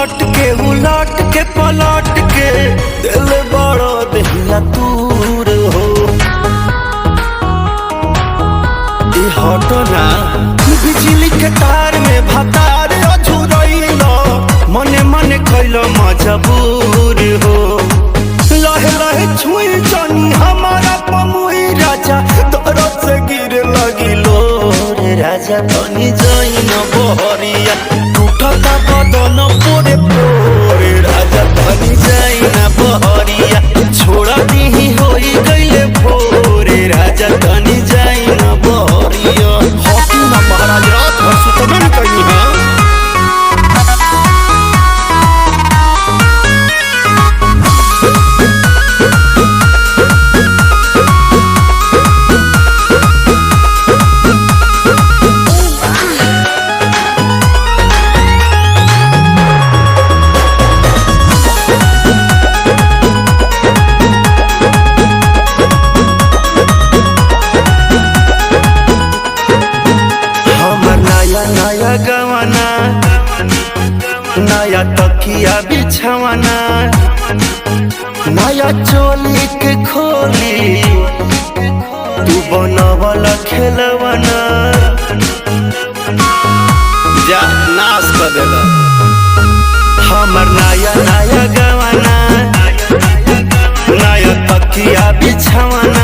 पलट के उलट के पलट के दिल बड़ो दहिया दूर हो। हटो ना बिजली के तार में भतार अझुरैलो मने मने कैलो मजबूर हो। लहे लहे छुई जानी हमारा पमुई राजा तोरो से गिर लगिलो रे राजा तनी जाई न बहरिया टूटता बदन पोरे पोरे राजा तनी जाई न बहरिया छोड़ा दीही होई गइले भोरे राजा तनी जाई न बहरिया। हॉकी ना महाराज रात भर सुतबे न कहीं है। नया गवाना नया तकिया बिछवाना नया चोली के खोली तू बनवल खेलवाना जा नाश कर देला। हमर नया नया गवाना नया तकिया बिछवाना